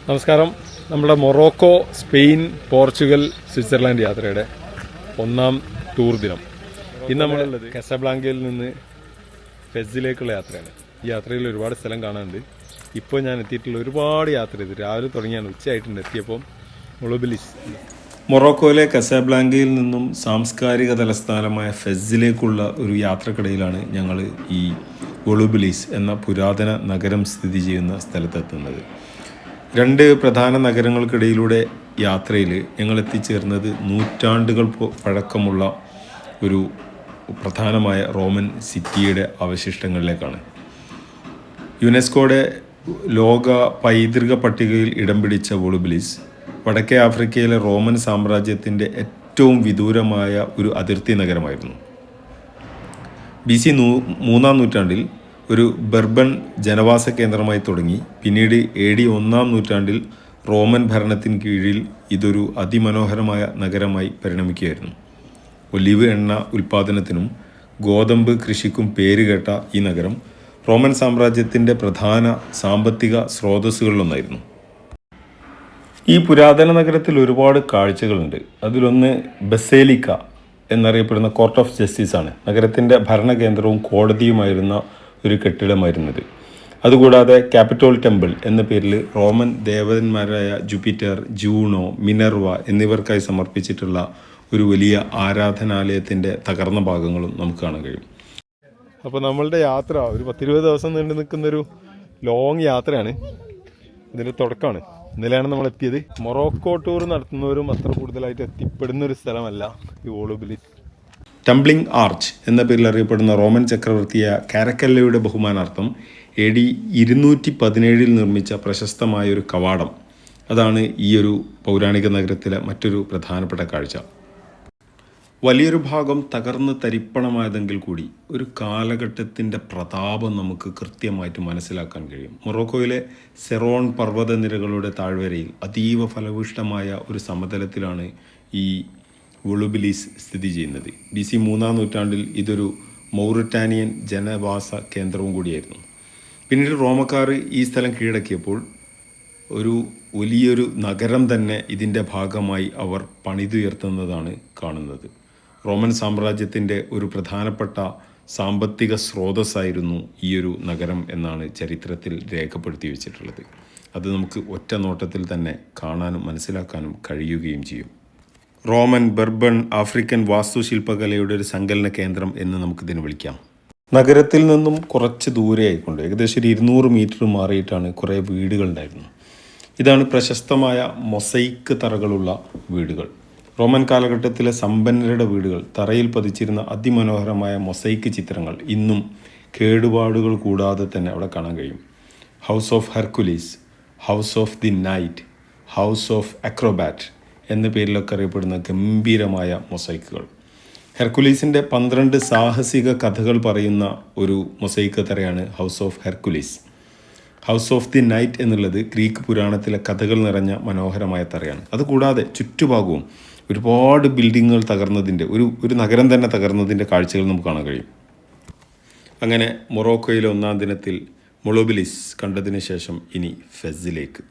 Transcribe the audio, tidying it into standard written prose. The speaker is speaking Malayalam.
നമസ്കാരം. നമ്മുടെ മൊറോക്കോ, സ്പെയിൻ, പോർച്ചുഗൽ, സ്വിറ്റ്സർലാൻഡ് യാത്രയുടെ ഒന്നാം ടൂർ ദിനം. ഇന്ന് നമ്മളുള്ളത് കസാബ്ലാങ്കയിൽ നിന്ന് ഫെസിലേക്കുള്ള യാത്രയാണ്. ഈ യാത്രയിൽ ഒരുപാട് സ്ഥലം കാണാനുണ്ട്. ഇപ്പോൾ ഞാൻ എത്തിയിട്ടുള്ള ഒരുപാട് യാത്ര ചെയ്തു. രാവിലെ തുടങ്ങിയാണ്, ഉച്ചയായിട്ടുണ്ട് എത്തിയപ്പോൾ. മൊളോബിലിസ്, മൊറോക്കോയിലെ കസാബ്ലാങ്കയിൽ നിന്നും സാംസ്കാരിക തലസ്ഥാനമായ ഫെസിലേക്കുള്ള ഒരു യാത്രക്കിടയിലാണ് ഞങ്ങൾ ഈ വൊളൂബിലിസ് എന്ന പുരാതന നഗരം സ്ഥിതി ചെയ്യുന്ന സ്ഥലത്തെത്തുന്നത്. രണ്ട് പ്രധാന നഗരങ്ങൾക്കിടയിലൂടെ യാത്രയിൽ ഞങ്ങൾ എത്തിച്ചേർന്നത് നൂറ്റാണ്ടുകൾ പഴക്കമുള്ള ഒരു പ്രധാനമായ റോമൻ സിറ്റിയുടെ അവശിഷ്ടങ്ങളിലേക്കാണ്. യുനെസ്കോയുടെ ലോക പൈതൃക പട്ടികയിൽ ഇടം പിടിച്ച വൊളൂബിലിസ് വടക്കേ ആഫ്രിക്കയിലെ റോമൻ സാമ്രാജ്യത്തിൻ്റെ ഏറ്റവും വിദൂരമായ ഒരു അതിർത്തി നഗരമായിരുന്നു. BC 3-ാം നൂറ്റാണ്ടിൽ ഒരു ബർബൺ ജനവാസ കേന്ദ്രമായി തുടങ്ങി. പിന്നീട് AD 1-ാം നൂറ്റാണ്ടിൽ റോമൻ ഭരണത്തിന് കീഴിൽ ഇതൊരു അതിമനോഹരമായ നഗരമായി പരിണമിക്കുകയായിരുന്നു. ഒലിവ് എണ്ണ ഉൽപ്പാദനത്തിനും ഗോതമ്പ് കൃഷിക്കും പേരുകേട്ട ഈ നഗരം റോമൻ സാമ്രാജ്യത്തിൻ്റെ പ്രധാന സാമ്പത്തിക സ്രോതസ്സുകളിലൊന്നായിരുന്നു. ഈ പുരാതന നഗരത്തിൽ ഒരുപാട് കാഴ്ചകളുണ്ട്. അതിലൊന്ന് ബസേലിക്ക എന്നറിയപ്പെടുന്ന കോർട്ട് ഓഫ് ജസ്റ്റിസ് ആണ്. നഗരത്തിൻ്റെ ഭരണകേന്ദ്രവും കോടതിയുമായിരുന്ന ഒരു കെട്ടിടമായിരുന്നത്. അതുകൂടാതെ ക്യാപിറ്റോൾ ടെമ്പിൾ എന്ന പേരിൽ റോമൻ ദേവന്മാരായ ജൂപ്പിറ്റർ, ജൂണോ, മിനർവ എന്നിവർക്കായി സമർപ്പിച്ചിട്ടുള്ള ഒരു വലിയ ആരാധനാലയത്തിൻ്റെ തകർന്ന ഭാഗങ്ങളും നമുക്ക് കാണാൻ കഴിയും. അപ്പോൾ നമ്മളുടെ യാത്ര ഒരു 10-20 ദിവസം നീണ്ടു നിൽക്കുന്നൊരു ലോങ് യാത്രയാണ്. ഇതിൻ്റെ തുടക്കമാണ്. ഇന്നലെയാണ് നമ്മൾ എത്തിയത്. മൊറോക്കോ ടൂർ നടത്തുന്നവരും അത്ര കൂടുതലായിട്ട് എത്തിപ്പെടുന്ന ഒരു സ്ഥലമല്ല ഈ വൊളൂബിലിസ്. ടംബ്ലിംഗ് ആർച്ച് എന്ന പേരിൽ അറിയപ്പെടുന്ന റോമൻ ചക്രവർത്തിയായ കാരക്കല്ലയുടെ ബഹുമാനാർത്ഥം AD 217 നിർമ്മിച്ച പ്രശസ്തമായൊരു കവാടം. അതാണ് ഈ ഒരു പൗരാണിക നഗരത്തിലെ മറ്റൊരു പ്രധാനപ്പെട്ട കാഴ്ച. വലിയൊരു ഭാഗം തകർന്ന് തരിപ്പണമായതെങ്കിൽ കൂടി ഒരു കാലഘട്ടത്തിൻ്റെ പ്രതാപം നമുക്ക് കൃത്യമായിട്ട് മനസ്സിലാക്കാൻ കഴിയും. മൊറോക്കോയിലെ സെറോൺ പർവ്വതനിരകളുടെ താഴ്വരയിൽ അതീവ ഫലഭൂയിഷ്ഠമായ ഒരു സമതലത്തിലാണ് ഈ വൊളൂബിലിസ് സ്ഥിതി ചെയ്യുന്നത്. BC 3-ാം നൂറ്റാണ്ടിൽ ഇതൊരു മൗറിറ്റാനിയൻ ജനവാസ കേന്ദ്രവും കൂടിയായിരുന്നു. പിന്നീട് റോമക്കാർ ഈ സ്ഥലം കീഴടക്കിയപ്പോൾ ഒരു വലിയൊരു നഗരം തന്നെ ഇതിൻ്റെ ഭാഗമായി അവർ പണിതുയർത്തുന്നതാണ് കാണുന്നത്. റോമൻ സാമ്രാജ്യത്തിൻ്റെ ഒരു പ്രധാനപ്പെട്ട സാമ്പത്തിക സ്രോതസ്സായിരുന്നു ഈയൊരു നഗരം എന്നാണ് ചരിത്രത്തിൽ രേഖപ്പെടുത്തി വെച്ചിട്ടുള്ളത്. അത് നമുക്ക് ഒറ്റ നോട്ടത്തിൽ തന്നെ കാണാനും മനസ്സിലാക്കാനും കഴിയുകയും ചെയ്യും. റോമൻ, ബർബൺ, ആഫ്രിക്കൻ വാസ്തുശില്പകലയുടെ ഒരു സങ്കലന കേന്ദ്രം എന്ന് നമുക്കിതിന് വിളിക്കാം. നഗരത്തിൽ നിന്നും കുറച്ച് ദൂരെയായിക്കൊണ്ട് ഏകദേശം 200 മീറ്റർ മാറിയിട്ടാണ് കുറേ വീടുകളുണ്ടായിരുന്നു. ഇതാണ് പ്രശസ്തമായ മൊസൈക്ക് തറകളുള്ള വീടുകൾ. റോമൻ കാലഘട്ടത്തിലെ സമ്പന്നരുടെ വീടുകൾ തറയിൽ പതിച്ചിരുന്ന അതിമനോഹരമായ മൊസൈക്ക് ചിത്രങ്ങൾ ഇന്നും കേടുപാടുകൾ കൂടാതെ തന്നെ അവിടെ കാണാൻ കഴിയും. House of Hercules, house of the night, house of acrobat എന്ന പേരിലൊക്കെ അറിയപ്പെടുന്ന ഗംഭീരമായ മൊസൈക്കുകൾ. ഹെർക്കുലീസിൻ്റെ 12 സാഹസിക കഥകൾ പറയുന്ന ഒരു മൊസൈക്ക് തറയാണ് house of Hercules. House of the night എന്നുള്ളത് ഗ്രീക്ക് പുരാണത്തിലെ കഥകൾ നിറഞ്ഞ മനോഹരമായ തറയാണ്. അതുകൂടാതെ ചുറ്റുഭാഗവും ഒരുപാട് ബിൽഡിങ്ങുകൾ തകർന്നതിൻ്റെ ഒരു നഗരം തന്നെ തകർന്നതിൻ്റെ കാഴ്ചകൾ നമുക്ക് കാണാൻ കഴിയും. അങ്ങനെ മൊറോക്കോയിലെ ഒന്നാം ദിനത്തിൽ വൊളൂബിലിസ് കണ്ടതിന് ശേഷം ഇനി ഫെസിലേക്ക്.